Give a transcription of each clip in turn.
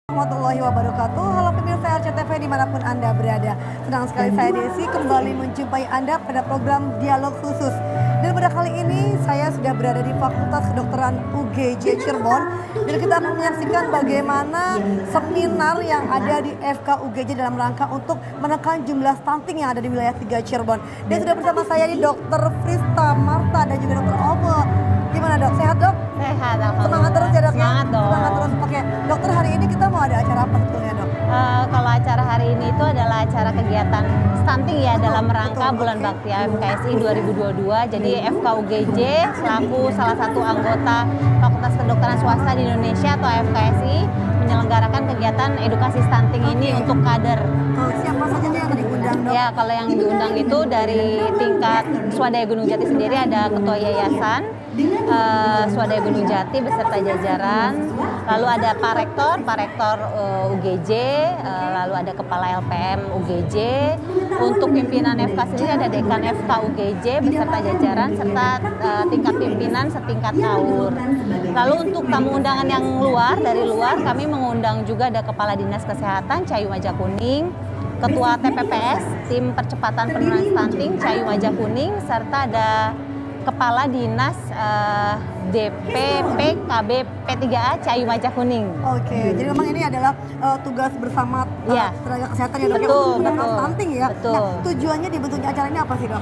Warahmatullahi wabarakatuh. Halo pemirsa RCTV dimanapun Anda berada. Senang sekali saya Desi kembali menjumpai Anda pada program Dialog Khusus. Dan pada kali ini saya sudah berada di Fakultas Kedokteran UGJ Cirebon. Dan kita akan menyaksikan bagaimana seminar yang ada di FK UGJ dalam rangka untuk menekan jumlah stunting yang ada di wilayah 3 Cirebon. Dan sudah bersama saya di Dr. Frista Marta dan juga Dr. Ove. Gimana dok? Sehat dok? Sehat, alhamdulillah. Semangat terus ya dok ya? Semangat dong. Semangat terus. Oke, dokter hari ini kita mau ada acara apa sebetulnya dok? Kalau acara hari ini itu adalah acara kegiatan stunting ya dalam rangka betul, Bulan oke. Bakti FKSI 2022. Jadi FK UGJ selaku salah satu anggota Fakultas Kedokteran Swasta di Indonesia atau FKSI menyelenggarakan kegiatan edukasi stunting ini Oke. untuk kader. Siapa saja nih yang diundang dok? Ya, kalau yang diundang itu dari tingkat Swadaya Gunung Jati sendiri ada Ketua Yayasan Swadaya Gunung Jati beserta jajaran, lalu ada Pak Rektor UGJ, lalu ada Kepala LPM UGJ, untuk pimpinan FK sendiri ada Dekan FK UGJ beserta jajaran serta tingkat pimpinan setingkat KAUR. Lalu untuk tamu undangan yang dari luar kami mengundang juga ada Kepala Dinas Kesehatan Cahayu Majak Kuning, Ketua TPPS Tim Percepatan Penurunan Stunting Cahayu Majak Kuning, serta ada Kepala Dinas DPP KB P3A Cahayu Majak Kuning. Oke, jadi memang ini adalah tugas bersama Ya. tenaga kesehatan ya dok ya, Betul, untuk menekan betul. stunting ya. Betul. Nah, tujuannya dibentuknya acara ini apa sih dok?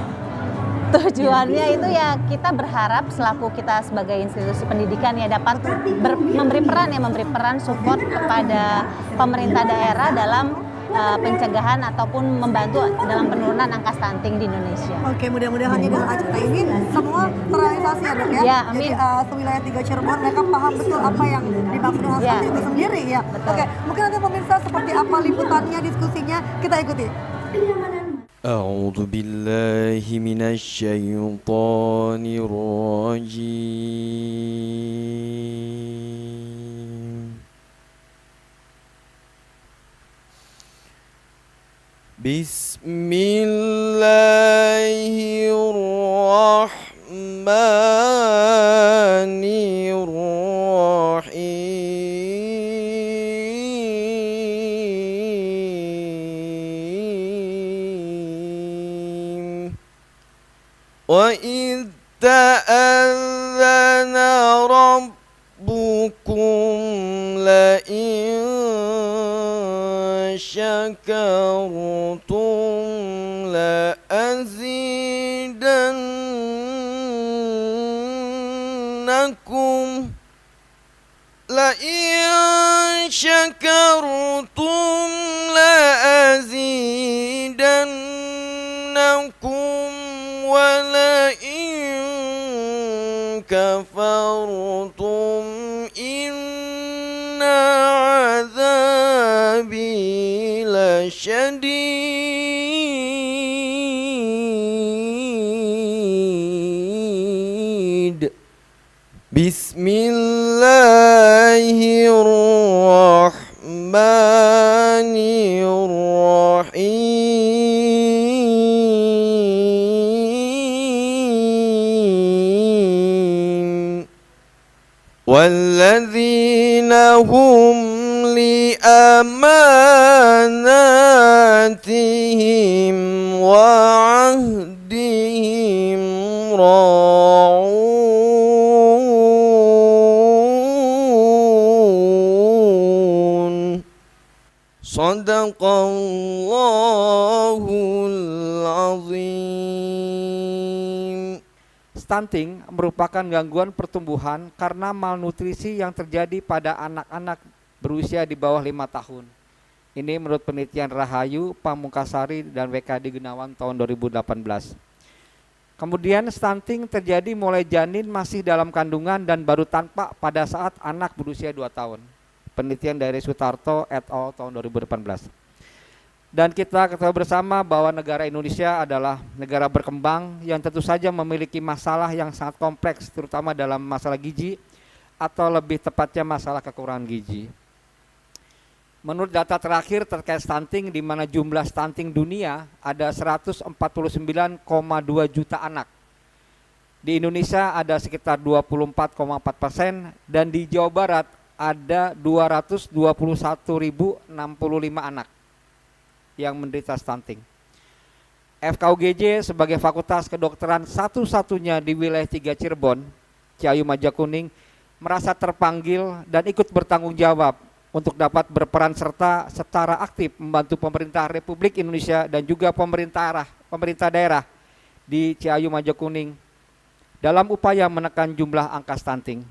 Tujuannya itu ya kita berharap selaku kita sebagai institusi pendidikan ya dapat memberi peran support kepada pemerintah daerah dalam pencegahan ataupun membantu dalam penurunan angka stunting di Indonesia. Oke, mudah-mudahan dengan acara ini semua terrealisasi ya dok ya. Ya, amin. Jadi sewilayah 3 Cirebon mereka paham betul apa yang dimaksud dengan Ya. stunting itu sendiri ya. Betul. Oke, mungkin nanti pemirsa seperti apa liputannya, diskusinya kita ikuti. أعوذ بالله من الشيطان الرجيم بسم الله الرحمن الرحيم وإذ تأذن ربكم لئن شكرتم لأزيدنكم ولئن كفرتم إن عذابي لشديد بسم الله الرحمن الرحيم والذين هم لأماناتهم وعهدهم راعون صدق الله العظيم. Stunting merupakan gangguan pertumbuhan karena malnutrisi yang terjadi pada anak-anak berusia di bawah 5 tahun. Ini menurut penelitian Rahayu, Pamungkasari, dan WKD Gunawan tahun 2018. Kemudian stunting terjadi mulai janin masih dalam kandungan dan baru tampak pada saat anak berusia 2 tahun. Penelitian dari Sutarto et al. Tahun 2018. Dan kita ketahui bersama bahwa negara Indonesia adalah negara berkembang yang tentu saja memiliki masalah yang sangat kompleks, terutama dalam masalah gizi atau lebih tepatnya masalah kekurangan gizi. Menurut data terakhir terkait stunting, di mana jumlah stunting dunia ada 149,2 juta anak. Di Indonesia ada sekitar 24,4% dan di Jawa Barat ada 221.065 anak yang menderita stunting. FKUGJ sebagai fakultas kedokteran satu-satunya di wilayah 3 Cirebon, Ciayu Majakuning, merasa terpanggil dan ikut bertanggung jawab untuk dapat berperan serta secara aktif membantu pemerintah Republik Indonesia dan juga pemerintah daerah di Ciayu Majakuning dalam upaya menekan jumlah angka stunting.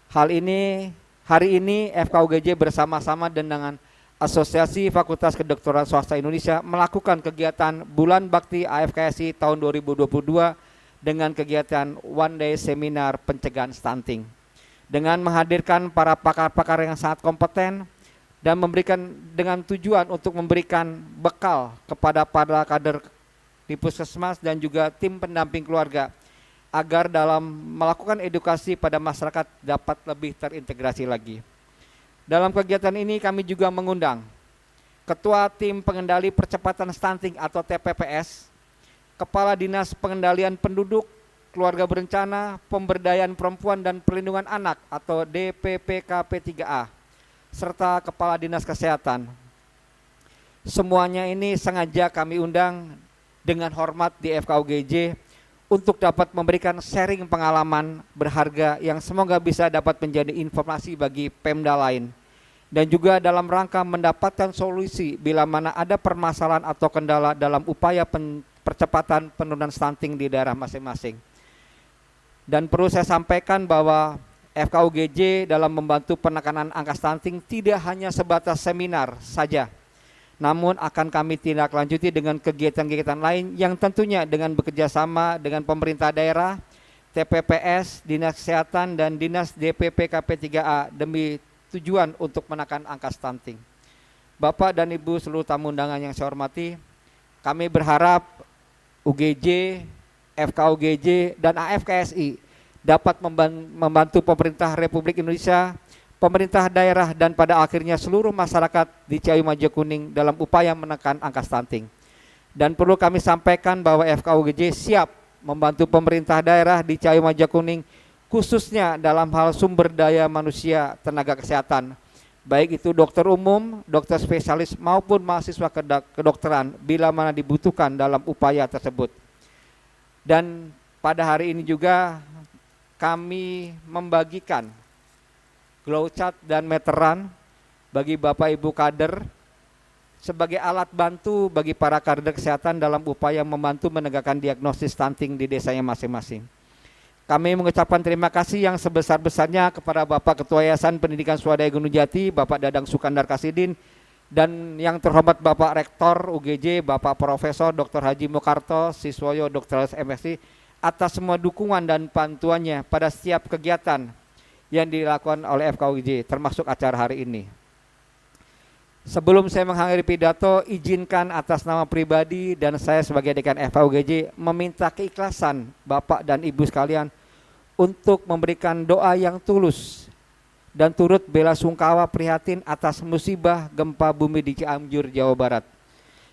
Hari ini FKUGJ bersama-sama dengan Asosiasi Fakultas Kedokteran Swasta Indonesia melakukan kegiatan Bulan Bakti AFKSI tahun 2022 dengan kegiatan One Day Seminar Pencegahan Stunting. Dengan menghadirkan para pakar-pakar yang sangat kompeten dan dengan tujuan untuk memberikan bekal kepada para kader di puskesmas dan juga tim pendamping keluarga agar dalam melakukan edukasi pada masyarakat dapat lebih terintegrasi lagi. Dalam kegiatan ini kami juga mengundang Ketua Tim Pengendali Percepatan Stunting atau TPPS, Kepala Dinas Pengendalian Penduduk, Keluarga Berencana, Pemberdayaan Perempuan dan Perlindungan Anak atau DPPKP3A, serta Kepala Dinas Kesehatan. Semuanya ini sengaja kami undang dengan hormat di FKUGJ untuk dapat memberikan sharing pengalaman berharga yang semoga bisa dapat menjadi informasi bagi Pemda lain. Dan juga dalam rangka mendapatkan solusi bila mana ada permasalahan atau kendala dalam upaya percepatan penurunan stunting di daerah masing-masing. Dan perlu saya sampaikan bahwa FKUGJ dalam membantu penekanan angka stunting tidak hanya sebatas seminar saja, namun akan kami tindak lanjuti dengan kegiatan-kegiatan lain yang tentunya dengan bekerjasama dengan pemerintah daerah, TPPS, Dinas Kesehatan, dan Dinas DPPKP3A demi tujuan untuk menekan angka stunting. Bapak dan Ibu seluruh tamu undangan yang saya hormati, kami berharap UGJ, FKUGJ, dan AFKSI dapat membantu pemerintah Republik Indonesia, pemerintah daerah, dan pada akhirnya seluruh masyarakat di Ciayu Majakuning dalam upaya menekan angka stunting. Dan perlu kami sampaikan bahwa FKUGJ siap membantu pemerintah daerah di Ciayu Majakuning khususnya dalam hal sumber daya manusia tenaga kesehatan, baik itu dokter umum, dokter spesialis maupun mahasiswa kedokteran bila mana dibutuhkan dalam upaya tersebut. Dan pada hari ini juga kami membagikan glow chart dan meteran bagi Bapak Ibu kader sebagai alat bantu bagi para kader kesehatan dalam upaya membantu menegakkan diagnosis stunting di desanya masing-masing. Kami mengucapkan terima kasih yang sebesar-besarnya kepada Bapak Ketua Yayasan Pendidikan Swadaya Gunung Jati, Bapak Dadang Sukandar Kasidin, dan yang terhormat Bapak Rektor UGJ, Bapak Profesor Dr. Haji Mokarto, Siswoyo Dr. MSc, atas semua dukungan dan bantuannya pada setiap kegiatan yang dilakukan oleh FKUGJ, termasuk acara hari ini. Sebelum saya mengakhiri pidato, izinkan atas nama pribadi dan saya sebagai dekan FKUGJ meminta keikhlasan Bapak dan Ibu sekalian untuk memberikan doa yang tulus dan turut bela sungkawa prihatin atas musibah gempa bumi di Cianjur, Jawa Barat.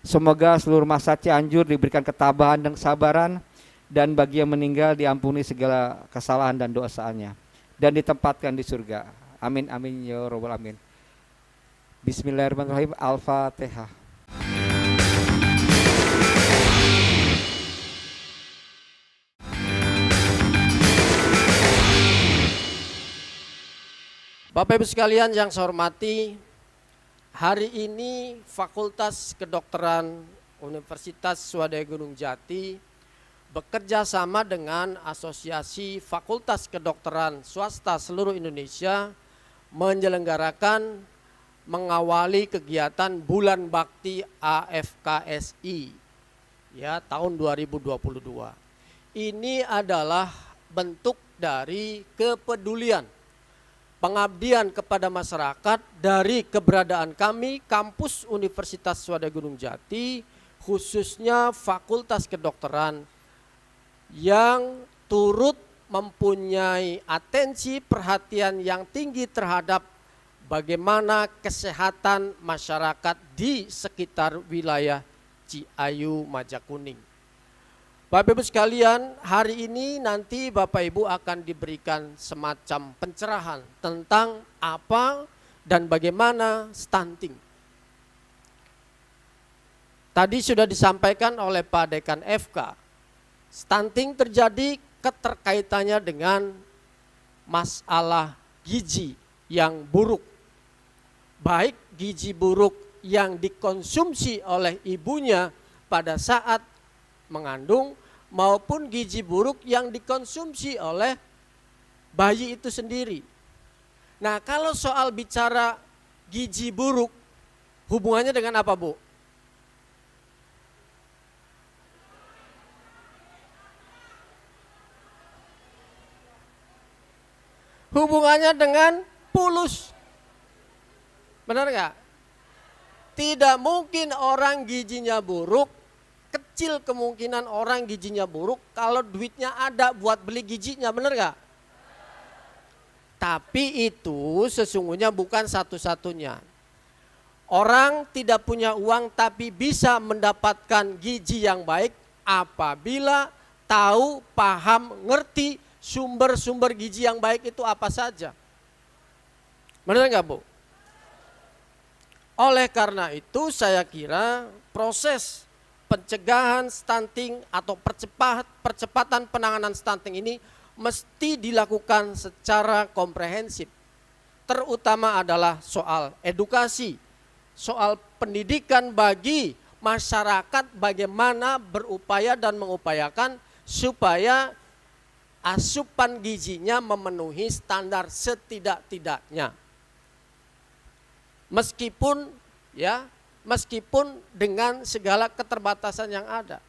Semoga seluruh masyarakat Cianjur diberikan ketabahan dan kesabaran, dan bagi yang meninggal diampuni segala kesalahan dan dosanya dan ditempatkan di surga. Amin amin ya rabbal alamin. Bismillahirrahmanirrahim. Al-Fatihah. Bapak Ibu sekalian yang saya hormati, hari ini Fakultas Kedokteran Universitas Swadaya Gunung Jati bekerja sama dengan Asosiasi Fakultas Kedokteran Swasta seluruh Indonesia menyelenggarakan mengawali kegiatan Bulan Bakti AFKSI ya tahun 2022. Ini adalah bentuk dari kepedulian, pengabdian kepada masyarakat dari keberadaan kami kampus Universitas Swadaya Gunung Jati, khususnya Fakultas Kedokteran yang turut mempunyai atensi perhatian yang tinggi terhadap bagaimana kesehatan masyarakat di sekitar wilayah Ciayu Majakuning. Bapak Ibu sekalian, hari ini nanti Bapak Ibu akan diberikan semacam pencerahan tentang apa dan bagaimana stunting. Tadi sudah disampaikan oleh Pak Dekan FK, stunting terjadi keterkaitannya dengan masalah gizi yang buruk. Baik gizi buruk yang dikonsumsi oleh ibunya pada saat mengandung maupun gizi buruk yang dikonsumsi oleh bayi itu sendiri. Nah, kalau soal bicara gizi buruk, hubungannya dengan apa, Bu? Hubungannya dengan pulus. Benar nggak? Tidak mungkin orang gizinya buruk, kecil kemungkinan orang gizinya buruk kalau duitnya ada buat beli gizinya, benar nggak? Tapi itu sesungguhnya bukan satu-satunya. Orang tidak punya uang tapi bisa mendapatkan gizi yang baik apabila tahu, paham, ngerti sumber-sumber gizi yang baik itu apa saja. Benar nggak, Bu? Oleh karena itu saya kira proses pencegahan stunting atau percepatan penanganan stunting ini mesti dilakukan secara komprehensif. Terutama adalah soal edukasi, soal pendidikan bagi masyarakat bagaimana berupaya dan mengupayakan supaya asupan gizinya memenuhi standar setidak-tidaknya. Meskipun dengan segala keterbatasan yang ada.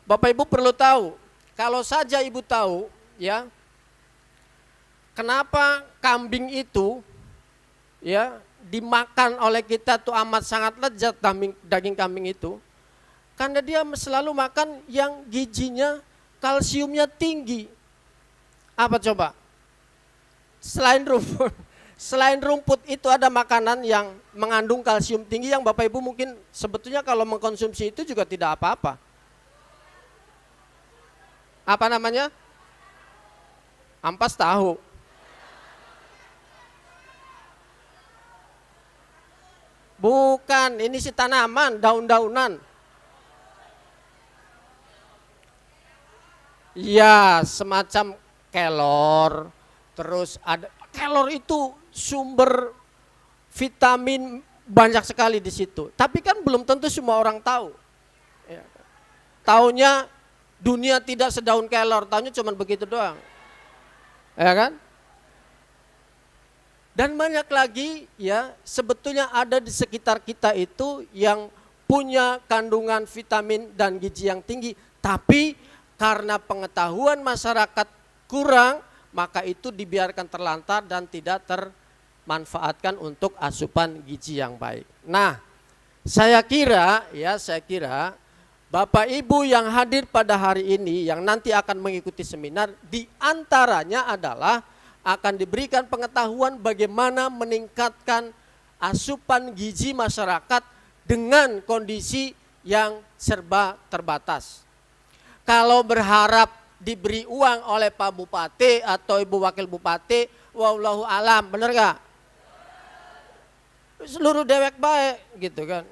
Bapak Ibu perlu tahu, kalau saja Ibu tahu ya, kenapa kambing itu ya dimakan oleh kita tuh amat sangat lezat daging kambing itu, karena dia selalu makan yang gizinya kalsiumnya tinggi. Apa coba? Selain rumput itu ada makanan yang mengandung kalsium tinggi yang Bapak Ibu mungkin sebetulnya kalau mengkonsumsi itu juga tidak apa-apa. Apa namanya? Ampas tahu. Bukan, ini si tanaman, daun-daunan. Ya, semacam kelor. Terus ada kelor itu sumber vitamin banyak sekali di situ. Tapi kan belum tentu semua orang tahu. Ya. Taunya dunia tidak sedaun kelor, taunya cuma begitu doang. Ya kan? Dan banyak lagi ya sebetulnya ada di sekitar kita itu yang punya kandungan vitamin dan gizi yang tinggi. Tapi karena pengetahuan masyarakat kurang, maka itu dibiarkan terlantar dan tidak termanfaatkan untuk asupan gizi yang baik. Nah, saya kira Bapak Ibu yang hadir pada hari ini yang nanti akan mengikuti seminar, di antaranya adalah akan diberikan pengetahuan bagaimana meningkatkan asupan gizi masyarakat dengan kondisi yang serba terbatas. Kalau berharap diberi uang oleh Pak Bupati atau Ibu Wakil Bupati, wallahu alam, bener gak? Seluruh dewek baik gitu kan.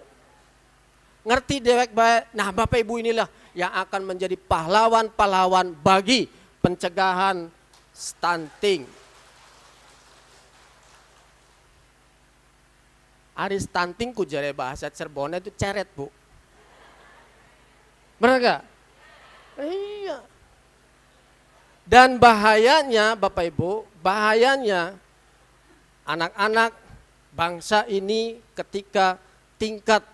Ngerti dewek baik. Nah, Bapak Ibu inilah yang akan menjadi pahlawan-pahlawan bagi pencegahan stunting. Ari stunting ku jare bahasa Cirebon itu ceret, Bu. Benar gak? Iya. Dan bahayanya Bapak Ibu, bahayanya anak-anak bangsa ini ketika tingkat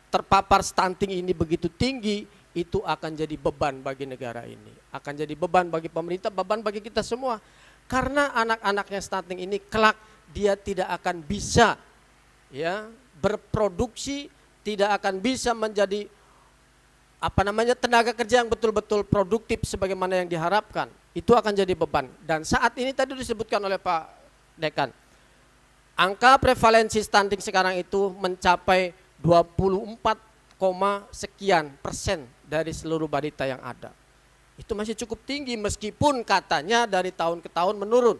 terpapar stunting ini begitu tinggi, itu akan jadi beban bagi negara ini. Akan jadi beban bagi pemerintah, beban bagi kita semua. Karena anak-anaknya stunting ini kelak dia tidak akan bisa ya berproduksi, tidak akan bisa menjadi tenaga kerja yang betul-betul produktif sebagaimana yang diharapkan. Itu akan jadi beban. Dan saat ini tadi disebutkan oleh Pak Dekan, angka prevalensi stunting sekarang itu mencapai 24, sekian persen dari seluruh balita yang ada. Itu masih cukup tinggi meskipun katanya dari tahun ke tahun menurun.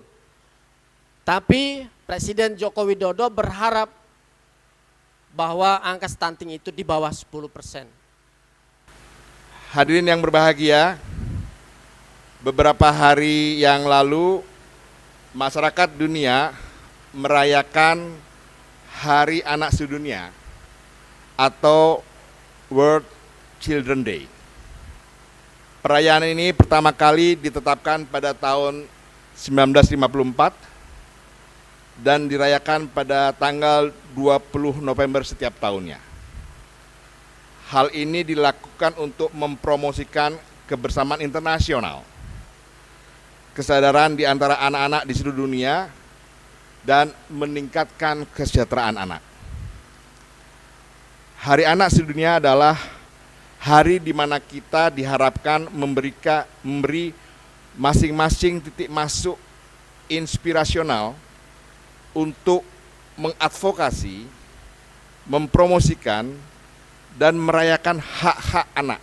Tapi Presiden Joko Widodo berharap bahwa angka stunting itu di bawah 10%. Hadirin yang berbahagia, beberapa hari yang lalu masyarakat dunia merayakan Hari Anak Sedunia atau World Children Day. Perayaan ini pertama kali ditetapkan pada tahun 1954 dan dirayakan pada tanggal 20 November setiap tahunnya. Hal ini dilakukan untuk mempromosikan kebersamaan internasional, kesadaran di antara anak-anak di seluruh dunia, dan meningkatkan kesejahteraan anak. Hari Anak Sedunia adalah hari di mana kita diharapkan memberi masing-masing titik masuk inspirasional untuk mengadvokasi, mempromosikan, dan merayakan hak-hak anak.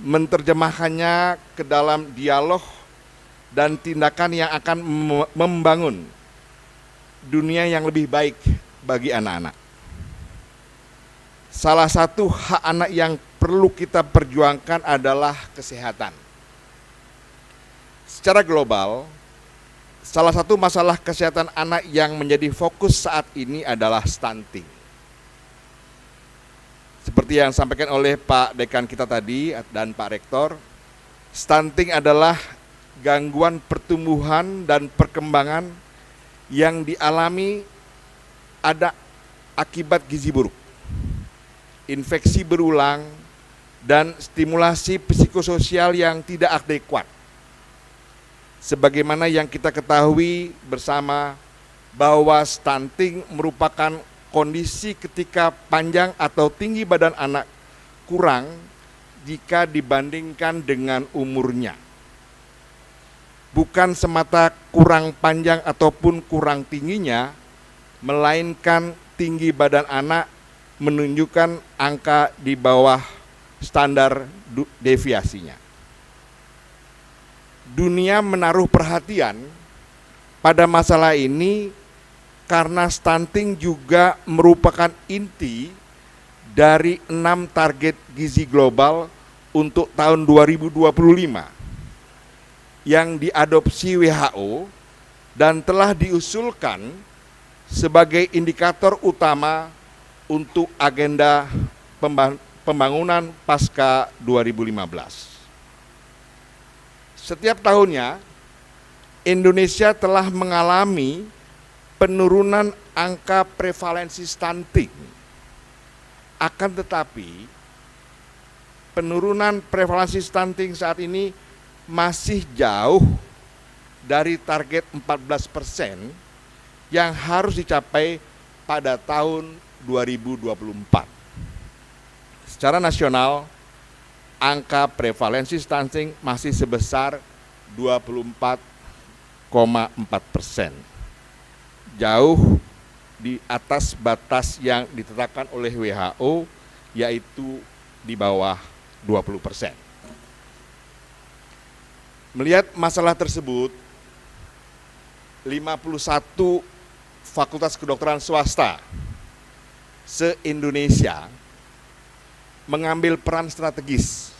Menerjemahkannya ke dalam dialog dan tindakan yang akan membangun dunia yang lebih baik bagi anak-anak. Salah satu hak anak yang perlu kita perjuangkan adalah kesehatan. Secara global, salah satu masalah kesehatan anak yang menjadi fokus saat ini adalah stunting. Seperti yang disampaikan oleh Pak Dekan kita tadi dan Pak Rektor, stunting adalah gangguan pertumbuhan dan perkembangan yang dialami ada akibat gizi buruk, infeksi berulang, dan stimulasi psikososial yang tidak adekuat. Sebagaimana yang kita ketahui bersama bahwa stunting merupakan kondisi ketika panjang atau tinggi badan anak kurang jika dibandingkan dengan umurnya. Bukan semata kurang panjang ataupun kurang tingginya, melainkan tinggi badan anak menunjukkan angka di bawah standar deviasinya. Dunia menaruh perhatian pada masalah ini karena stunting juga merupakan inti dari 6 target gizi global untuk tahun 2025 yang diadopsi WHO dan telah diusulkan sebagai indikator utama untuk agenda pembangunan pasca 2015. Setiap tahunnya, Indonesia telah mengalami penurunan angka prevalensi stunting. Akan tetapi, penurunan prevalensi stunting saat ini masih jauh dari target 14% yang harus dicapai pada tahun 2024. Secara nasional, angka prevalensi stunting masih sebesar 24,4%. Jauh di atas batas yang ditetapkan oleh WHO, yaitu di bawah 20%. Melihat masalah tersebut, 51 fakultas kedokteran swasta se-Indonesia mengambil peran strategis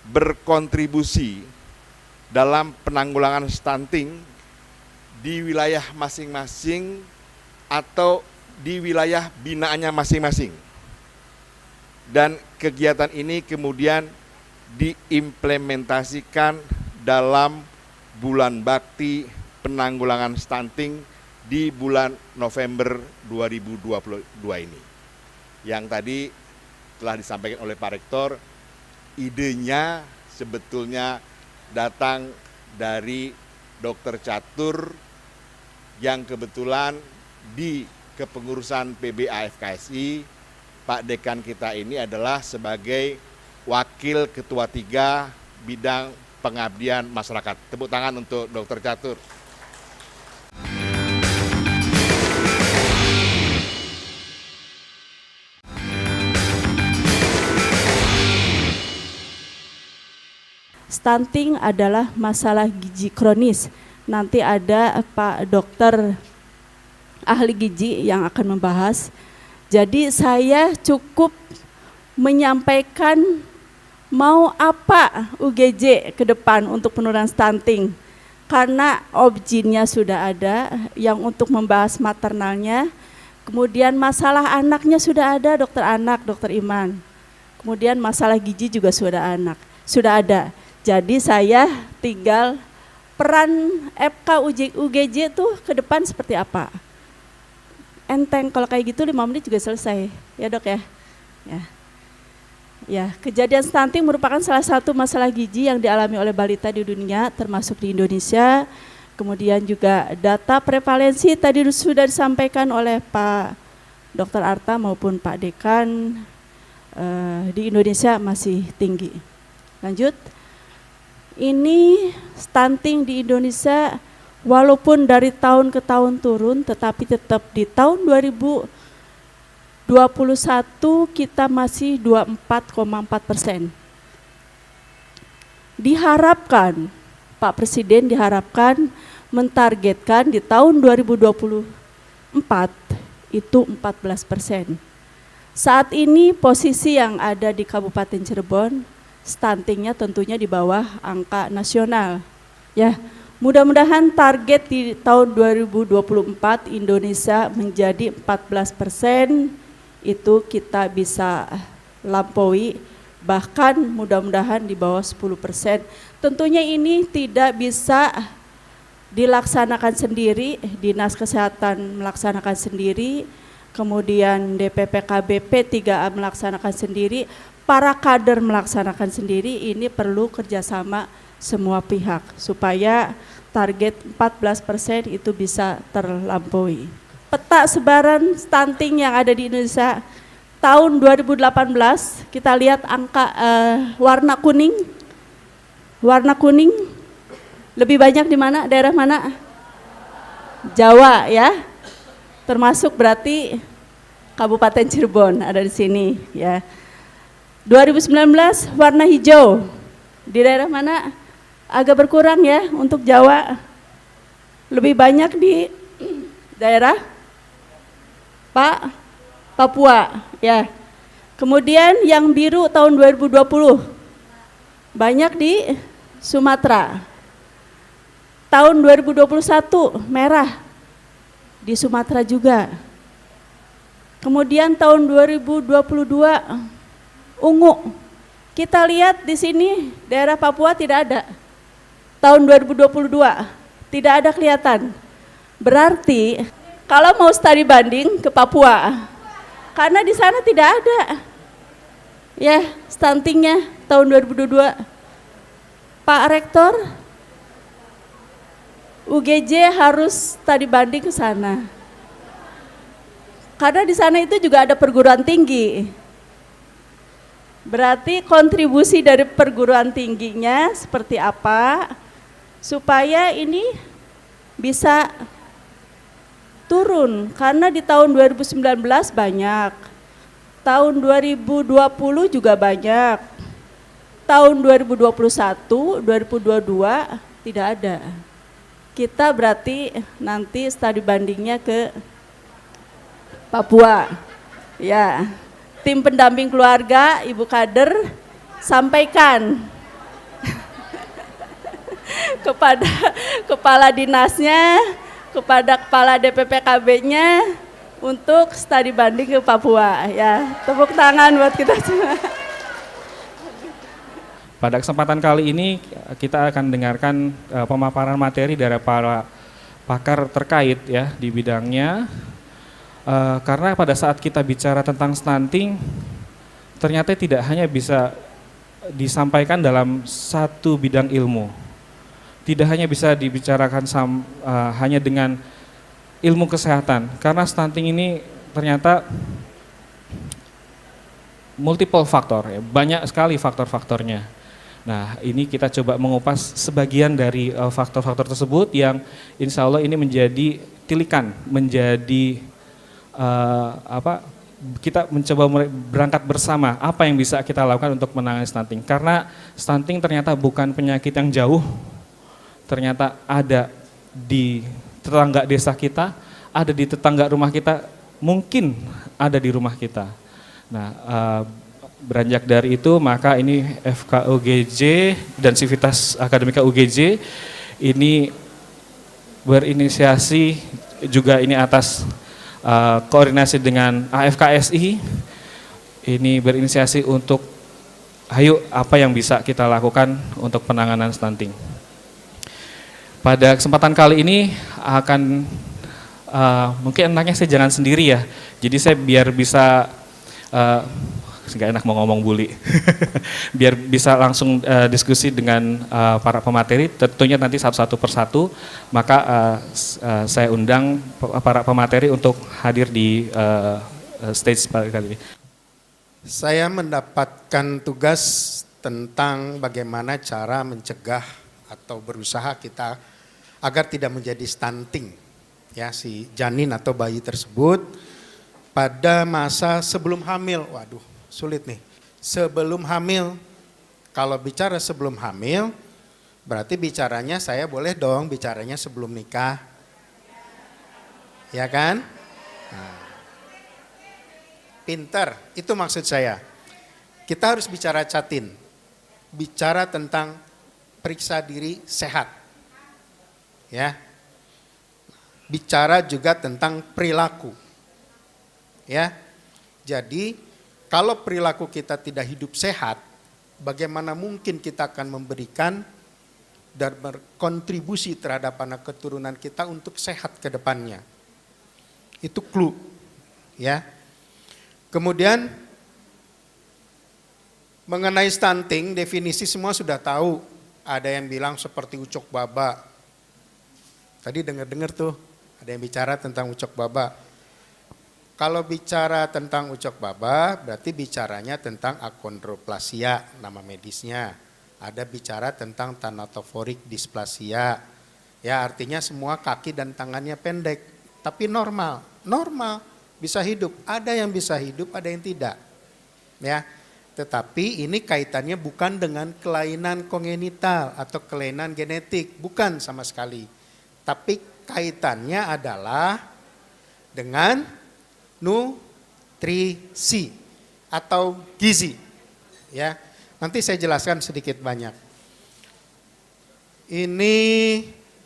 berkontribusi dalam penanggulangan stunting di wilayah masing-masing atau di wilayah binaannya masing-masing. Dan kegiatan ini kemudian diimplementasikan dalam bulan bakti penanggulangan stunting di bulan November 2022 ini. Yang tadi telah disampaikan oleh Pak Rektor, idenya sebetulnya datang dari Dr. Catur yang kebetulan di kepengurusan PBAFKSI, Pak Dekan kita ini adalah sebagai Wakil Ketua 3 Bidang Pengabdian Masyarakat. Tepuk tangan untuk Dr. Catur. stunting adalah masalah gizi kronis. Nanti ada Pak Dokter ahli gizi yang akan membahas. Jadi saya cukup menyampaikan mau apa UGJ ke depan untuk penurunan stunting. Karena objinnya sudah ada yang untuk membahas maternalnya. Kemudian masalah anaknya sudah ada, dokter anak, dokter Iman. Kemudian masalah gizi juga sudah ada. Jadi saya tinggal peran FK UGJ itu ke depan seperti apa. Enteng kalau kayak gitu 5 menit juga selesai, ya dok ya. Ya, kejadian stunting merupakan salah satu masalah gizi yang dialami oleh balita di dunia, termasuk di Indonesia. Kemudian juga data prevalensi tadi sudah disampaikan oleh Pak Dr. Arta maupun Pak Dekan, di Indonesia masih tinggi. Lanjut, ini stunting di Indonesia walaupun dari tahun ke tahun turun, tetapi tetap di tahun 2021 kita masih 24,4%. Diharapkan, Pak Presiden diharapkan mentargetkan di tahun 2024 itu 14%. Saat ini posisi yang ada di Kabupaten Cirebon, stuntingnya tentunya di bawah angka nasional. Ya, mudah-mudahan target di tahun 2024 Indonesia menjadi 14%, itu kita bisa lampaui, bahkan mudah-mudahan di bawah 10%. Tentunya ini tidak bisa dilaksanakan sendiri, Dinas Kesehatan melaksanakan sendiri, kemudian DPP KBP 3A melaksanakan sendiri, para kader melaksanakan sendiri. Ini perlu kerjasama semua pihak supaya target 14% itu bisa terlampaui. Peta sebaran stunting yang ada di Indonesia tahun 2018 kita lihat angka warna kuning lebih banyak di mana, daerah mana? Jawa ya, termasuk berarti Kabupaten Cirebon ada di sini ya. 2019 warna hijau di daerah mana? Agak berkurang ya untuk Jawa, lebih banyak di daerah Papua ya. Kemudian yang biru tahun 2020 banyak di Sumatera. Tahun 2021 merah di Sumatera juga. Kemudian tahun 2022 ungu. Kita lihat di sini daerah Papua tidak ada. Tahun 2022 tidak ada kelihatan. Berarti kalau mau studi banding ke Papua, karena di sana tidak ada ya stuntingnya tahun 2022. Pak Rektor, UGJ harus studi banding ke sana. Karena di sana itu juga ada perguruan tinggi. Berarti kontribusi dari perguruan tingginya seperti apa supaya ini bisa turun, karena di tahun 2019 banyak, tahun 2020 juga banyak, tahun 2021, 2022 tidak ada. Kita berarti nanti studi bandingnya ke Papua. Ya, tim pendamping keluarga, Ibu Kader sampaikan kepada kepala dinasnya, kepada kepala DPPKB-nya untuk studi banding ke Papua. Ya, tepuk tangan buat kita semua. Pada kesempatan kali ini kita akan dengarkan pemaparan materi dari para pakar terkait ya di bidangnya. Karena pada saat kita bicara tentang stunting, ternyata tidak hanya bisa disampaikan dalam satu bidang ilmu. Tidak hanya bisa dibicarakan hanya dengan ilmu kesehatan, karena stunting ini ternyata multiple faktor, ya, banyak sekali faktor-faktornya. Nah, ini kita coba mengupas sebagian dari faktor-faktor tersebut yang insya Allah ini menjadi tilikan, menjadi kita mencoba berangkat bersama apa yang bisa kita lakukan untuk menangani stunting. Karena stunting ternyata bukan penyakit yang jauh, ternyata ada di tetangga desa kita, ada di tetangga rumah kita, mungkin ada di rumah kita. Nah, beranjak dari itu maka ini FKUGJ dan Sivitas Akademika UGJ ini berinisiasi juga ini atas koordinasi dengan AFKSI, ini berinisiasi untuk ayo apa yang bisa kita lakukan untuk penanganan stunting. Pada kesempatan kali ini akan mungkin enaknya saya jangan sendiri ya, jadi saya biar bisa nggak enak mau ngomong bully, biar bisa langsung diskusi dengan para pemateri, tentunya nanti satu persatu, maka saya undang para pemateri untuk hadir di stage kali ini. Saya mendapatkan tugas tentang bagaimana cara mencegah atau berusaha kita agar tidak menjadi stunting ya si janin atau bayi tersebut pada masa sebelum hamil. Waduh, sulit nih. Sebelum hamil, kalau bicara sebelum hamil, berarti bicaranya saya boleh dong bicaranya sebelum nikah. Ya kan? Nah, pinter, itu maksud saya. Kita harus bicara catin, bicara tentang periksa diri sehat. Ya. Bicara juga tentang perilaku. Ya. Jadi kalau perilaku kita tidak hidup sehat, bagaimana mungkin kita akan memberikan dan berkontribusi terhadap anak keturunan kita untuk sehat ke depannya. Itu clue. Ya. Kemudian mengenai stunting, definisi semua sudah tahu. Ada yang bilang seperti ucok baba. Tadi dengar-dengar tuh, ada yang bicara tentang ucok baba. Kalau bicara tentang ucok baba, berarti bicaranya tentang akondroplasia, nama medisnya. Ada bicara tentang thanatophoric dysplasia. Ya, artinya semua kaki dan tangannya pendek, tapi normal, bisa hidup. Ada yang bisa hidup, ada yang tidak. Ya, tetapi ini kaitannya bukan dengan kelainan kongenital atau kelainan genetik, bukan sama sekali. Tapi kaitannya adalah dengan nutrisi atau gizi. Ya, nanti saya jelaskan sedikit banyak. Ini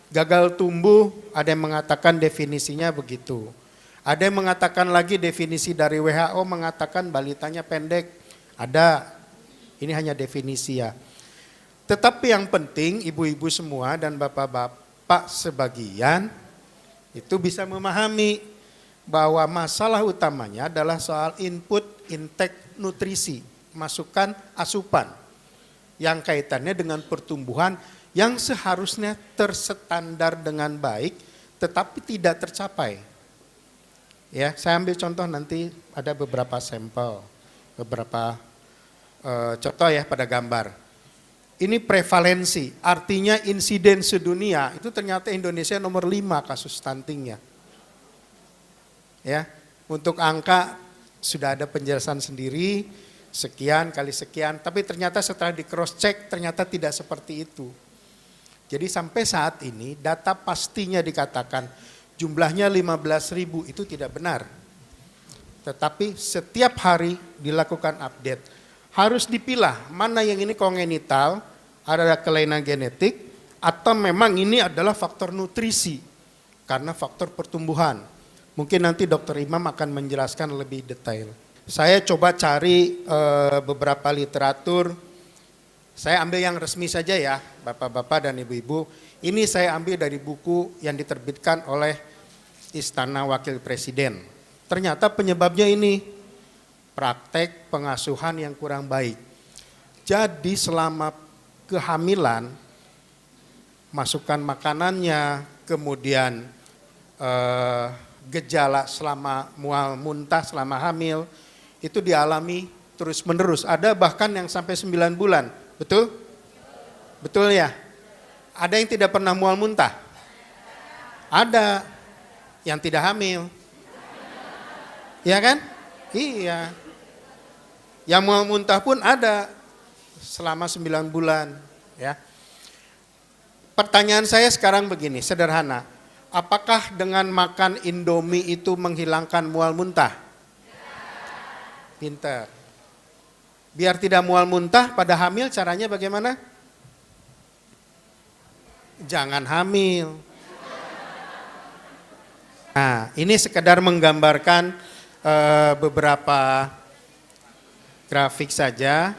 gagal tumbuh, ada yang mengatakan definisinya begitu. Ada yang mengatakan lagi definisi dari WHO mengatakan balitanya pendek. Ada, ini hanya definisi ya. Tetapi yang penting ibu-ibu semua dan bapak-bapak sebagian itu bisa memahami bahwa masalah utamanya adalah soal input, intake, nutrisi, masukan, asupan yang kaitannya dengan pertumbuhan yang seharusnya terstandar dengan baik tetapi tidak tercapai. Ya, saya ambil contoh nanti ada beberapa sampel, beberapa contoh ya pada gambar. Ini prevalensi, artinya insiden sedunia itu ternyata Indonesia nomor 5 kasus stuntingnya. Ya, untuk angka sudah ada penjelasan sendiri, sekian kali sekian, tapi ternyata setelah di cross check ternyata tidak seperti itu. Jadi sampai saat ini data pastinya dikatakan jumlahnya 15.000 itu tidak benar. Tetapi setiap hari dilakukan update. Harus dipilah mana yang ini kongenital, ada kelainan genetik, atau memang ini adalah faktor nutrisi karena faktor pertumbuhan. Mungkin nanti Dr. Imam akan menjelaskan lebih detail. Saya coba cari beberapa literatur. Saya ambil yang resmi saja ya, Bapak-bapak dan Ibu-ibu. Ini saya ambil dari buku yang diterbitkan oleh Istana Wakil Presiden. Ternyata penyebabnya ini praktek pengasuhan yang kurang baik. Jadi selama kehamilan, masukan makanannya, kemudian gejala selama mual muntah selama hamil itu dialami terus menerus. Ada bahkan yang sampai 9 bulan. Betul? Betul ya? Ada yang tidak pernah mual muntah? Ada yang tidak hamil. Ya kan? Iya. Yang mual muntah pun ada selama 9 bulan, ya. Pertanyaan saya sekarang begini, sederhana. Apakah dengan makan Indomie itu menghilangkan mual muntah? Pinter. Biar tidak mual muntah pada hamil caranya bagaimana? Jangan hamil. Nah, ini sekedar menggambarkan beberapa grafik saja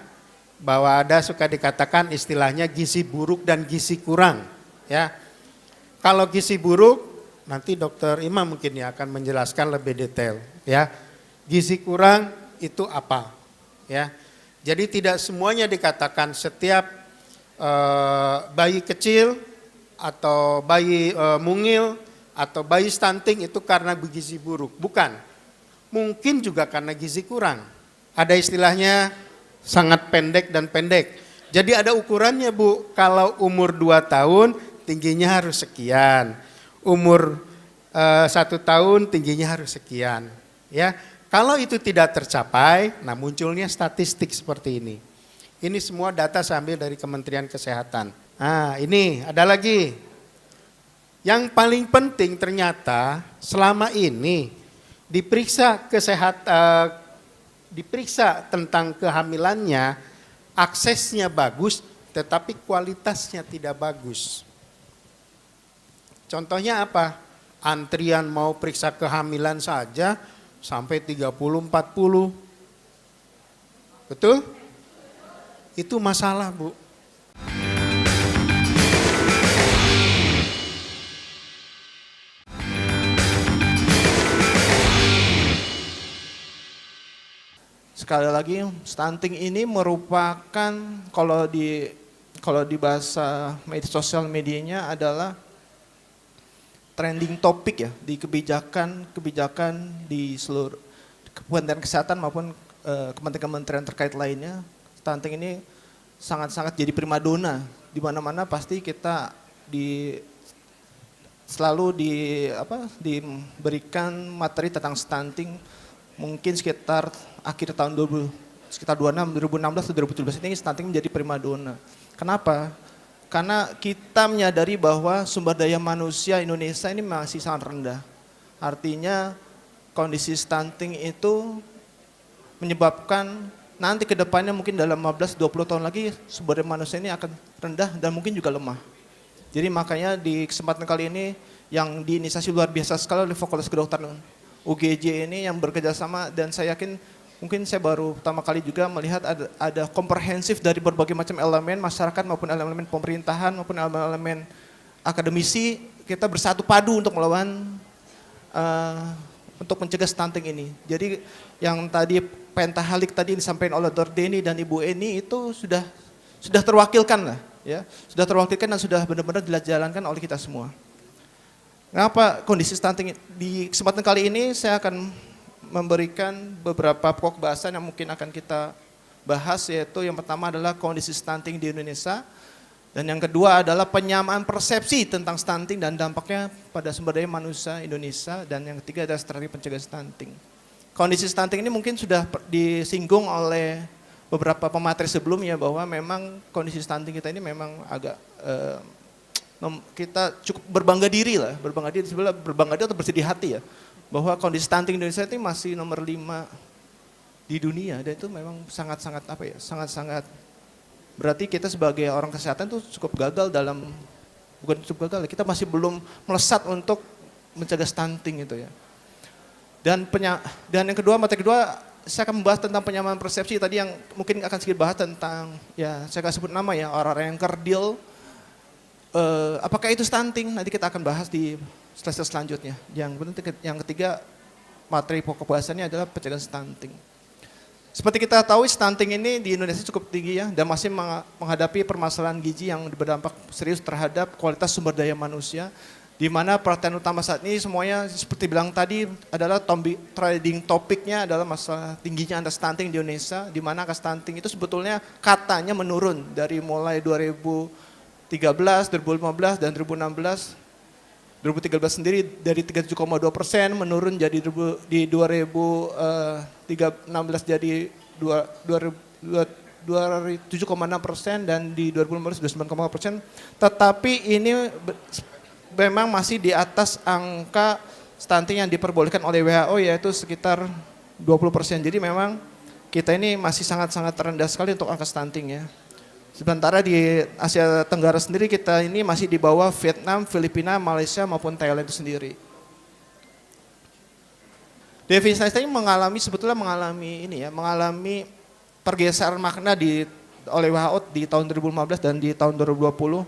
bahwa ada suka dikatakan istilahnya gizi buruk dan gizi kurang, ya. Kalau gizi buruk nanti Dokter Imam mungkin ya akan menjelaskan lebih detail, ya. Gizi kurang itu apa, ya. Jadi tidak semuanya dikatakan setiap bayi kecil atau bayi mungil atau bayi stunting itu karena gizi buruk, bukan. Mungkin juga karena gizi kurang. Ada istilahnya sangat pendek dan pendek. Jadi ada ukurannya Bu, kalau umur 2 tahun tingginya harus sekian. Umur 1 tahun tingginya harus sekian. Ya, kalau itu tidak tercapai, nah munculnya statistik seperti ini. Ini semua data saya ambil dari Kementerian Kesehatan. Nah ini ada lagi. Yang paling penting ternyata selama ini diperiksa diperiksa tentang kehamilannya, aksesnya bagus, tetapi kualitasnya tidak bagus. Contohnya apa? Antrian mau periksa kehamilan saja sampai 30-40. Betul? Itu masalah, Bu. Sekali lagi, stunting ini merupakan kalau di bahasa sosial medianya adalah trending topik ya di kebijakan di seluruh Kementerian Kesehatan maupun kementerian-kementerian terkait lainnya. Stunting ini sangat-sangat jadi primadona di mana-mana. Pasti kita selalu diberikan materi tentang stunting. Mungkin sekitar akhir tahun 2016 atau 2017 ini stunting menjadi primadona. Kenapa? Karena kita menyadari bahwa sumber daya manusia Indonesia ini masih sangat rendah. Artinya kondisi stunting itu menyebabkan nanti ke depannya mungkin dalam 15-20 tahun lagi sumber daya manusia ini akan rendah dan mungkin juga lemah. Jadi makanya di kesempatan kali ini yang diinisiasi luar biasa sekali oleh Fakultas Kedokteran UGJ ini yang bekerja sama, dan saya yakin mungkin saya baru pertama kali juga melihat ada komprehensif dari berbagai macam elemen masyarakat maupun elemen pemerintahan maupun elemen akademisi, kita bersatu padu untuk melawan untuk mencegah stunting ini. Jadi yang tadi pentahalik tadi disampaikan oleh Dr. Denny dan Ibu Eni itu sudah terwakilkan lah, ya, sudah terwakilkan dan sudah benar-benar dijalankan oleh kita semua. Kenapa kondisi stunting? Di kesempatan kali ini saya akan memberikan beberapa pokok bahasan yang mungkin akan kita bahas, yaitu yang pertama adalah kondisi stunting di Indonesia, dan yang kedua adalah penyamaan persepsi tentang stunting dan dampaknya pada sumber daya manusia Indonesia, dan yang ketiga adalah strategi pencegahan stunting. Kondisi stunting ini mungkin sudah disinggung oleh beberapa pemateri sebelumnya bahwa memang kondisi stunting kita ini memang agak kita cukup berbangga diri atau bersedih hati ya, bahwa kondisi stunting Indonesia ini masih nomor 5 di dunia, dan itu memang sangat-sangat berarti kita sebagai orang kesehatan itu cukup gagal kita masih belum melesat untuk mencegah stunting itu ya. Dan yang kedua, materi kedua saya akan membahas tentang penyamaan persepsi tadi yang mungkin akan sedikit bahas tentang, ya saya akan sebut nama ya, orang yang kerdil. Apakah itu stunting? Nanti kita akan bahas di slide selanjutnya. Yang ketiga, materi pokok bahasannya adalah pencegahan stunting. Seperti kita tahu, stunting ini di Indonesia cukup tinggi ya, dan masih menghadapi permasalahan gizi yang berdampak serius terhadap kualitas sumber daya manusia, di mana perhatian utama saat ini semuanya seperti bilang tadi adalah trending topiknya adalah masalah tingginya angka stunting di Indonesia, di mana angka stunting itu sebetulnya katanya menurun dari mulai 2013, 2015, dan 2016 2013 sendiri dari 37,2% menurun jadi di 2016 jadi 7,6% dan di 2015 29,4%. Tetapi ini memang masih di atas angka stunting yang diperbolehkan oleh WHO yaitu sekitar 20%. Jadi memang kita ini masih sangat-sangat rendah sekali untuk angka stunting ya. Sementara di Asia Tenggara sendiri kita ini masih di bawah Vietnam, Filipina, Malaysia maupun Thailand itu sendiri. Definisi stunting sebetulnya mengalami pergeseran makna oleh WHO di tahun 2015 dan di tahun 2020.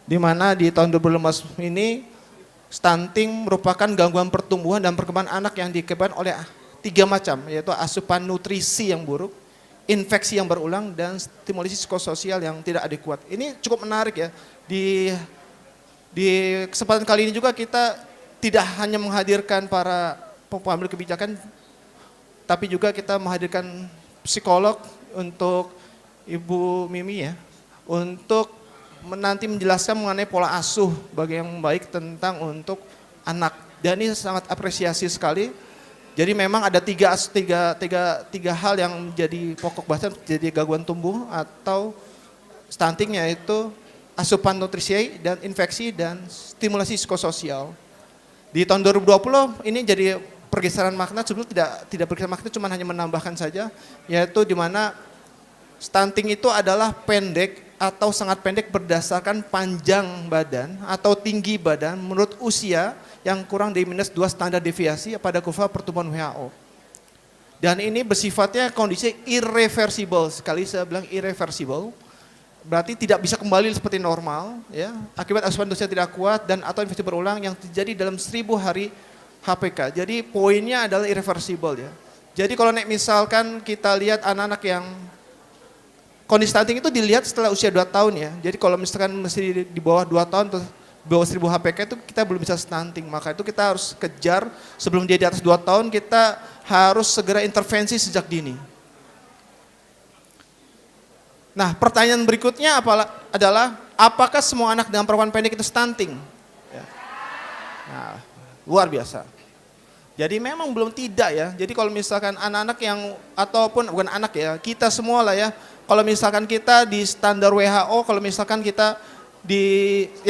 Di mana di tahun 2015 ini stunting merupakan gangguan pertumbuhan dan perkembangan anak yang disebabkan oleh 3 macam, yaitu asupan nutrisi yang buruk, infeksi yang berulang, dan stimulasi psikososial yang tidak adekuat. Ini cukup menarik ya. Di kesempatan kali ini juga kita tidak hanya menghadirkan para pengambil kebijakan, tapi juga kita menghadirkan psikolog untuk Ibu Mimi ya, untuk nanti menjelaskan mengenai pola asuh bagi yang baik tentang untuk anak. Dan ini sangat apresiasi sekali. Jadi memang ada tiga hal yang menjadi pokok bahasan jadi gangguan tumbuh atau stunting, yaitu asupan nutrisi dan infeksi dan stimulasi psikososial. Di tahun 2020 ini jadi pergeseran makna, sebetulnya tidak pergeseran makna, cuma hanya menambahkan saja, yaitu di mana stunting itu adalah pendek atau sangat pendek berdasarkan panjang badan atau tinggi badan menurut usia yang kurang dari -2 standar deviasi pada kurva pertumbuhan WHO. Dan ini bersifatnya kondisi irreversible, sekali saya bilang irreversible, berarti tidak bisa kembali seperti normal ya, akibat asupan dosis tidak kuat dan atau infeksi berulang yang terjadi dalam 1000 hari HPK. Jadi poinnya adalah irreversible ya. Jadi kalau misalkan kita lihat anak-anak yang kondisi stunting itu dilihat setelah usia 2 tahun ya. Jadi kalau misalkan masih di bawah 2 tahun atau di bawah 1000 HPK itu kita belum bisa stunting. Maka itu kita harus kejar sebelum dia di atas 2 tahun, kita harus segera intervensi sejak dini. Nah, pertanyaan berikutnya adalah apakah semua anak dengan perawakan pendek itu stunting? Ya. Nah, luar biasa. Jadi memang belum tidak ya. Jadi kalau misalkan anak-anak yang ataupun bukan anak ya, kita semua lah ya. Kalau misalkan kita di standar WHO, kalau misalkan kita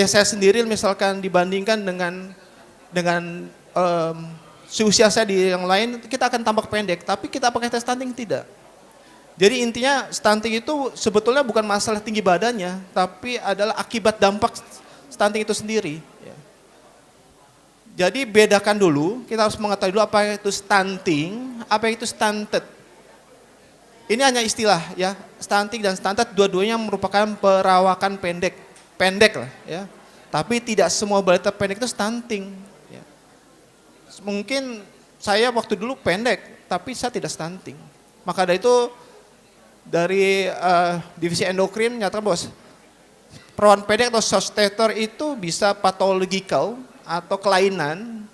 saya sendiri misalkan dibandingkan dengan usia saya di yang lain, kita akan tampak pendek, tapi kita pakai tes stunting tidak. Jadi intinya stunting itu sebetulnya bukan masalah tinggi badannya, tapi adalah akibat dampak stunting itu sendiri. Jadi bedakan dulu, kita harus mengetahui dulu apa itu stunting, apa itu stunted. Ini hanya istilah ya, stunting dan stunted dua-duanya merupakan perawakan pendek lah ya. Tapi tidak semua balita pendek itu stunting. Ya. Mungkin saya waktu dulu pendek, tapi saya tidak stunting. Maka dari itu dari divisi endokrin nyatakan bahwa perawakan pendek atau short stature itu bisa pathological atau kelainan,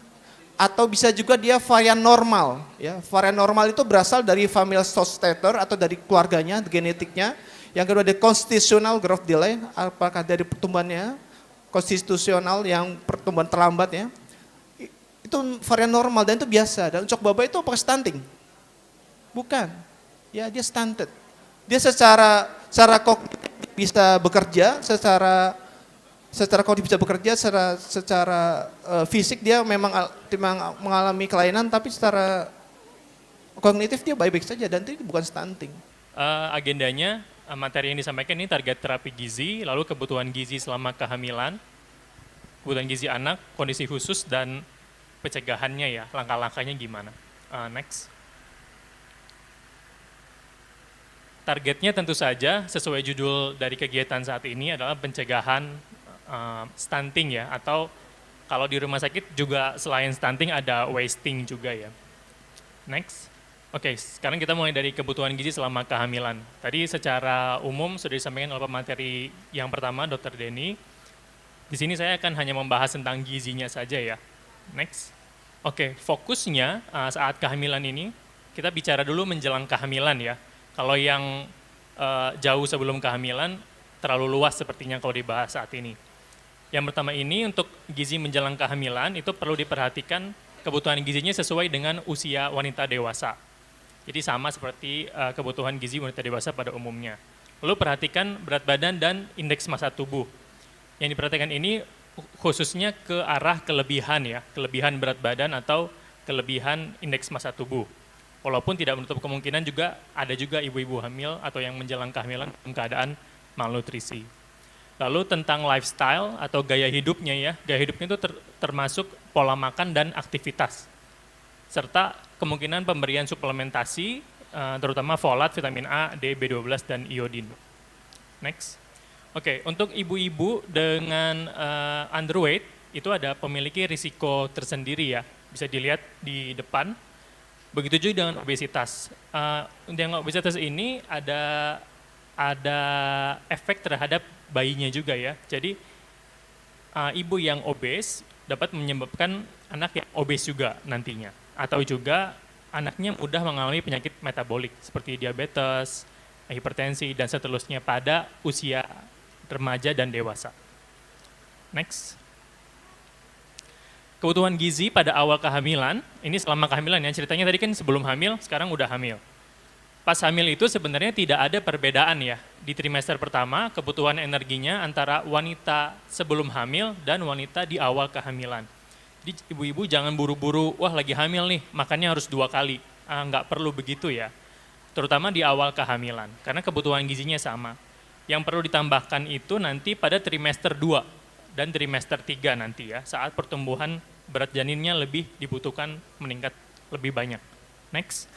atau bisa juga dia varian normal. Ya. Varian normal itu berasal dari familial short stature atau dari keluarganya, genetiknya. Yang kedua dari constitutional growth delay, apakah dari pertumbuhannya, konstitusional yang pertumbuhan terlambat ya. Itu varian normal dan itu biasa. Dan ucok baba itu apakah stunting? Bukan, ya dia stunted. Dia secara kognitif bisa bekerja, secara kognitif bisa bekerja, secara fisik dia memang mengalami kelainan, tapi secara kognitif dia baik-baik saja dan itu bukan stunting. Agendanya, materi yang disampaikan ini target terapi gizi, lalu kebutuhan gizi selama kehamilan, kebutuhan gizi anak, kondisi khusus dan pencegahannya ya, langkah-langkahnya gimana. Next. Targetnya tentu saja sesuai judul dari kegiatan saat ini adalah pencegahan stunting ya, atau kalau di rumah sakit juga selain stunting ada wasting juga ya. Next. Oke, sekarang kita mulai dari kebutuhan gizi selama kehamilan. Tadi secara umum sudah disampaikan oleh pemateri yang pertama, Dr. Denny. Di sini saya akan hanya membahas tentang gizinya saja ya. Next. Oke, fokusnya saat kehamilan ini, kita bicara dulu menjelang kehamilan ya. Kalau yang jauh sebelum kehamilan, terlalu luas sepertinya kalau dibahas saat ini. Yang pertama ini untuk gizi menjelang kehamilan itu perlu diperhatikan kebutuhan gizinya sesuai dengan usia wanita dewasa. Jadi sama seperti kebutuhan gizi wanita dewasa pada umumnya. Lalu perhatikan berat badan dan indeks massa tubuh. Yang diperhatikan ini khususnya ke arah kelebihan ya, kelebihan berat badan atau kelebihan indeks massa tubuh. Walaupun tidak menutup kemungkinan juga ada juga ibu-ibu hamil atau yang menjelang kehamilan dalam keadaan malnutrisi. Lalu tentang lifestyle atau gaya hidupnya ya, gaya hidupnya itu termasuk pola makan dan aktivitas. Serta kemungkinan pemberian suplementasi, terutama folat, vitamin A, D, B12, dan iodin. Next. Oke, untuk ibu-ibu dengan underweight, itu ada memiliki risiko tersendiri ya. Bisa dilihat di depan. Begitu juga dengan obesitas. Dengan obesitas ini ada efek terhadap bayinya juga ya. Jadi ibu yang obes dapat menyebabkan anak yang obes juga nantinya. Atau juga anaknya mudah mengalami penyakit metabolik seperti diabetes, hipertensi, dan seterusnya pada usia remaja dan dewasa. Next. Kebutuhan gizi pada awal kehamilan, ini selama kehamilan ya, ceritanya tadi kan sebelum hamil, sekarang udah hamil. Pas hamil itu sebenarnya tidak ada perbedaan ya. Di trimester pertama, kebutuhan energinya antara wanita sebelum hamil dan wanita di awal kehamilan. Jadi ibu-ibu jangan buru-buru, wah lagi hamil nih, makannya harus 2 kali. Nggak perlu begitu ya, terutama di awal kehamilan, karena kebutuhan gizinya sama. Yang perlu ditambahkan itu nanti pada trimester 2 dan trimester 3 nanti ya, saat pertumbuhan berat janinnya lebih dibutuhkan meningkat lebih banyak. Next.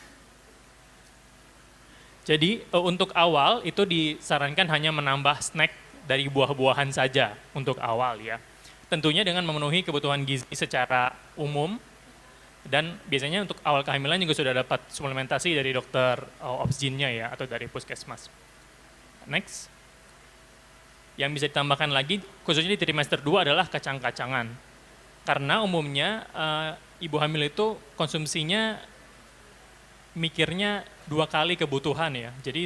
Jadi untuk awal itu disarankan hanya menambah snack dari buah-buahan saja untuk awal ya. Tentunya dengan memenuhi kebutuhan gizi secara umum, dan biasanya untuk awal kehamilan juga sudah dapat suplementasi dari dokter obsginnya ya, atau dari puskesmas. Next. Yang bisa ditambahkan lagi, khususnya di trimester 2 adalah kacang-kacangan. Karena umumnya ibu hamil itu konsumsinya mikirnya 2 kali kebutuhan ya. Jadi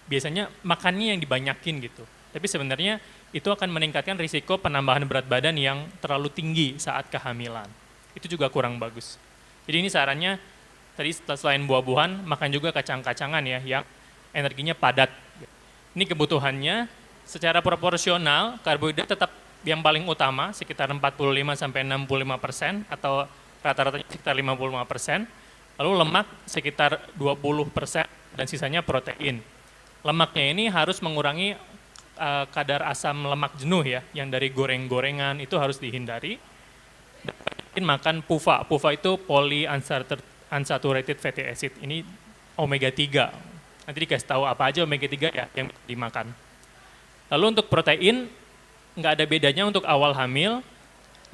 biasanya makannya yang dibanyakin gitu. Tapi sebenarnya itu akan meningkatkan risiko penambahan berat badan yang terlalu tinggi saat kehamilan. Itu juga kurang bagus. Jadi ini sarannya, tadi selain buah-buahan, makan juga kacang-kacangan ya, yang energinya padat. Ini kebutuhannya, secara proporsional, karbohidrat tetap yang paling utama, sekitar 45-65%, atau rata-ratanya sekitar 55%. Lalu lemak sekitar 20%, dan sisanya protein. Lemaknya ini harus mengurangi kadar asam lemak jenuh ya, yang dari goreng-gorengan itu harus dihindari. Dan makan PUFA. PUFA itu polyunsaturated fatty acid. Ini omega 3. Nanti dikasih tahu apa aja omega 3 ya yang dimakan. Lalu untuk protein nggak ada bedanya untuk awal hamil.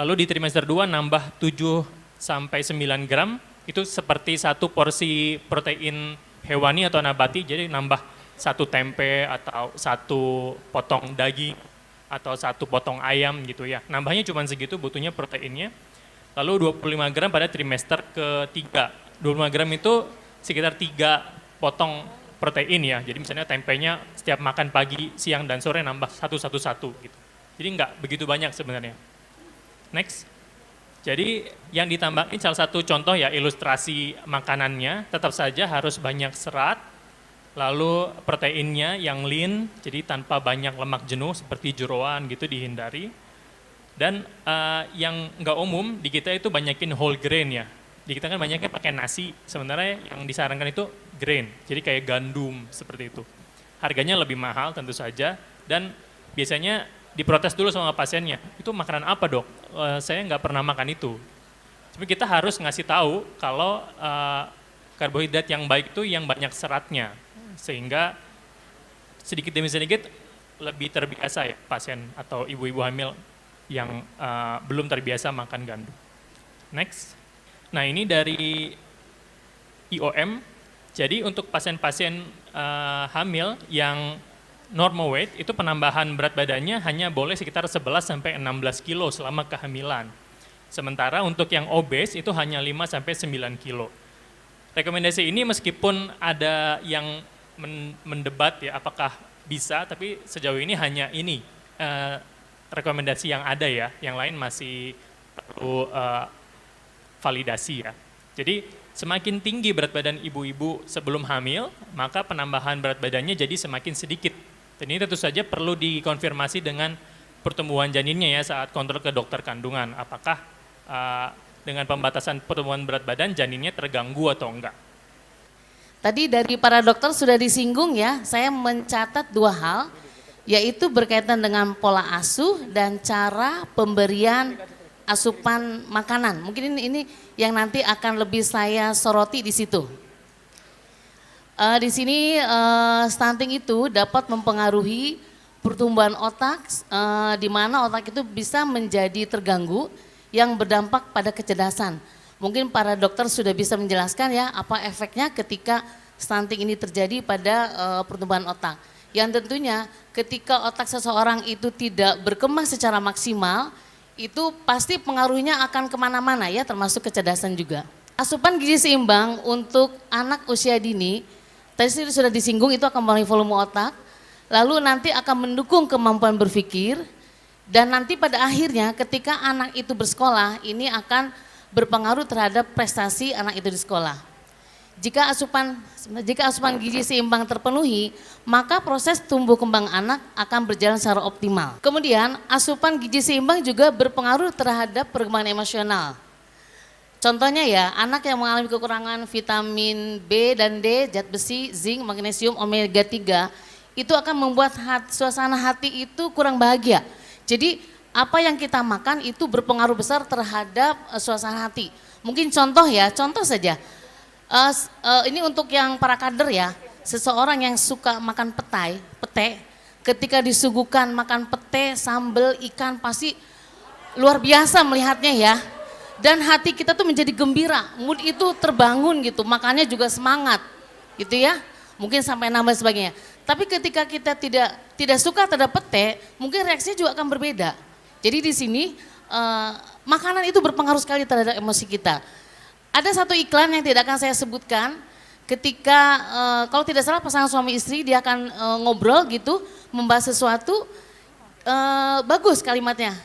Lalu di trimester 2 nambah 7-9 gram, itu seperti 1 porsi protein hewani atau nabati, jadi nambah 1 tempe atau 1 potong daging atau 1 potong ayam gitu ya. Nambahnya cuma segitu butuhnya proteinnya. Lalu 25 gram pada trimester ketiga. 25 gram itu sekitar 3 potong protein ya. Jadi misalnya tempenya setiap makan pagi, siang, dan sore nambah 1 gitu. Jadi nggak begitu banyak sebenarnya. Next. Jadi yang ditambahin salah satu contoh ya, ilustrasi makanannya, tetap saja harus banyak serat. Lalu proteinnya yang lean, jadi tanpa banyak lemak jenuh seperti jeroan gitu dihindari. Dan yang nggak umum di kita itu banyakin whole grain ya. Di kita kan banyaknya pakai nasi, sebenarnya yang disarankan itu grain, jadi kayak gandum seperti itu. Harganya lebih mahal tentu saja, dan biasanya diprotes dulu sama pasiennya, itu makanan apa dok? Saya nggak pernah makan itu. Tapi kita harus ngasih tahu kalau karbohidrat yang baik itu yang banyak seratnya, sehingga sedikit demi sedikit lebih terbiasa ya pasien atau ibu-ibu hamil yang belum terbiasa makan gandum. Next. Nah ini dari IOM, jadi untuk pasien-pasien hamil yang normal weight itu penambahan berat badannya hanya boleh sekitar 11-16 kilo selama kehamilan. Sementara untuk yang obes itu hanya 5-9 kilo. Rekomendasi ini meskipun ada yang mendebat ya apakah bisa, tapi sejauh ini hanya ini rekomendasi yang ada ya, yang lain masih perlu validasi ya. Jadi semakin tinggi berat badan ibu-ibu sebelum hamil, maka penambahan berat badannya jadi semakin sedikit. Dan ini tentu saja perlu dikonfirmasi dengan pertumbuhan janinnya ya saat kontrol ke dokter kandungan. Apakah dengan pembatasan pertumbuhan berat badan janinnya terganggu atau enggak? Tadi dari para dokter sudah disinggung ya, saya mencatat 2 hal, yaitu berkaitan dengan pola asuh dan cara pemberian asupan makanan. Mungkin ini yang nanti akan lebih saya soroti di situ. Di sini stunting itu dapat mempengaruhi pertumbuhan otak, di mana otak itu bisa menjadi terganggu yang berdampak pada kecerdasan. Mungkin para dokter sudah bisa menjelaskan ya apa efeknya ketika stunting ini terjadi pada pertumbuhan otak. Yang tentunya ketika otak seseorang itu tidak berkembang secara maksimal, itu pasti pengaruhnya akan kemana-mana ya, termasuk kecerdasan juga. Asupan gizi seimbang untuk anak usia dini, tadi sudah disinggung, itu akan mempengaruhi volume otak, lalu nanti akan mendukung kemampuan berpikir, dan nanti pada akhirnya ketika anak itu bersekolah, ini akan berpengaruh terhadap prestasi anak itu di sekolah. Jika asupan gizi seimbang terpenuhi, maka proses tumbuh kembang anak akan berjalan secara optimal. Kemudian asupan gizi seimbang juga berpengaruh terhadap perkembangan emosional. Contohnya ya, anak yang mengalami kekurangan vitamin B dan D, zat besi, zinc, magnesium, omega 3, itu akan membuat suasana hati itu kurang bahagia. Jadi apa yang kita makan itu berpengaruh besar terhadap suasana hati. Mungkin contoh saja. Ini untuk yang para kader ya, seseorang yang suka makan pete, ketika disuguhkan makan pete, sambal, ikan, pasti luar biasa melihatnya ya. Dan hati kita tuh menjadi gembira, mood itu terbangun gitu, makannya juga semangat gitu ya. Mungkin sampai nambah sebagainya. Tapi ketika kita tidak suka terhadap pete, mungkin reaksinya juga akan berbeda. Jadi di sini makanan itu berpengaruh sekali terhadap emosi kita. Ada satu iklan yang tidak akan saya sebutkan, ketika kalau tidak salah pasangan suami istri dia akan ngobrol gitu, membahas sesuatu, bagus kalimatnya.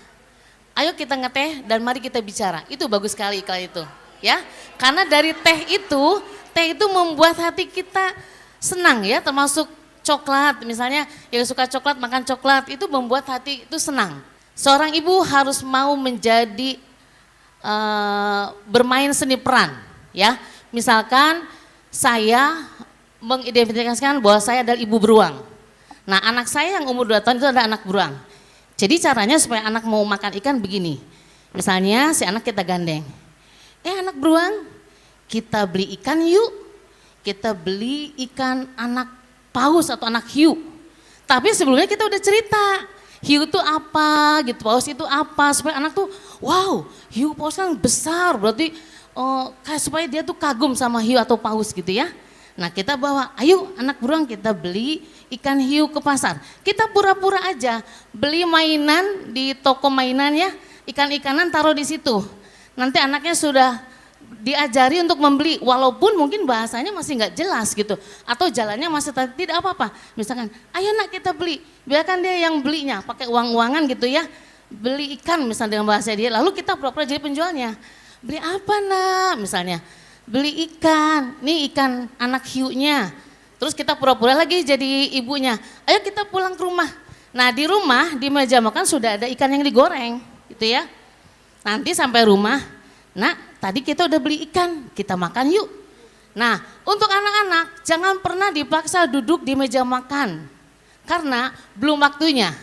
Ayo kita ngeteh dan mari kita bicara. Itu bagus sekali iklan itu, ya. Karena dari teh itu membuat hati kita senang ya, termasuk coklat. Misalnya yang suka coklat makan coklat, itu membuat hati itu senang. Seorang ibu harus mau menjadi bermain seni peran, ya. Misalkan saya mengidentifikasikan bahwa saya adalah ibu beruang. Nah, anak saya yang umur 2 tahun itu adalah anak beruang. Jadi caranya supaya anak mau makan ikan begini. Misalnya si anak kita gandeng. Anak beruang, kita beli ikan yuk. Kita beli ikan anak paus atau anak hiu. Tapi sebelumnya kita udah cerita. Hiu itu apa gitu, paus itu apa, supaya anak tuh wow, hiu paus kan besar, berarti kayak supaya dia tuh kagum sama hiu atau paus gitu ya. Nah kita bawa, ayo anak beruang kita beli ikan hiu ke pasar. Kita pura-pura aja beli mainan di toko mainan ya, ikan-ikanan taruh di situ. Nanti anaknya sudah diajari untuk membeli, walaupun mungkin bahasanya masih nggak jelas gitu, atau jalannya masih tidak apa-apa. Misalkan, ayo nak kita beli, biarkan dia yang belinya, pakai uang-uangan gitu ya, beli ikan misalnya dengan bahasa dia, lalu kita pura-pura jadi penjualnya. Beli apa nak? Misalnya, beli ikan, nih ikan anak hiunya. Terus kita pura-pura lagi jadi ibunya, ayo kita pulang ke rumah. Nah di rumah, di meja makan sudah ada ikan yang digoreng gitu ya. Nanti sampai rumah, nah tadi kita udah beli ikan, kita makan yuk. Nah untuk anak-anak jangan pernah dipaksa duduk di meja makan, karena belum waktunya.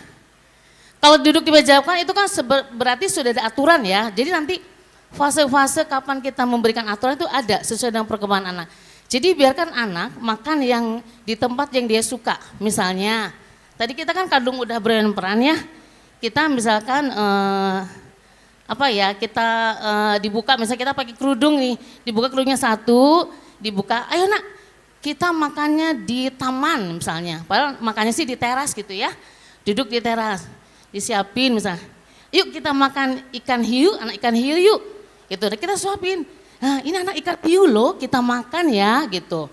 Kalau duduk di meja makan itu kan berarti sudah ada aturan ya, jadi nanti fase-fase kapan kita memberikan aturan itu ada sesuai dengan perkembangan anak. Jadi biarkan anak makan yang di tempat yang dia suka. Misalnya, tadi kita kan kadung udah berperan ya. Kita misalkan kita dibuka, misalnya kita pakai kerudung nih, dibuka kerudungnya satu, dibuka, ayo nak kita makannya di taman misalnya. Padahal makannya sih di teras gitu ya. Duduk di teras, disiapin misalnya. Yuk kita makan ikan hiu, anak ikan hiu yuk. Gitu, kita suapin. Nah ini anak ikan hiu loh, kita makan ya gitu.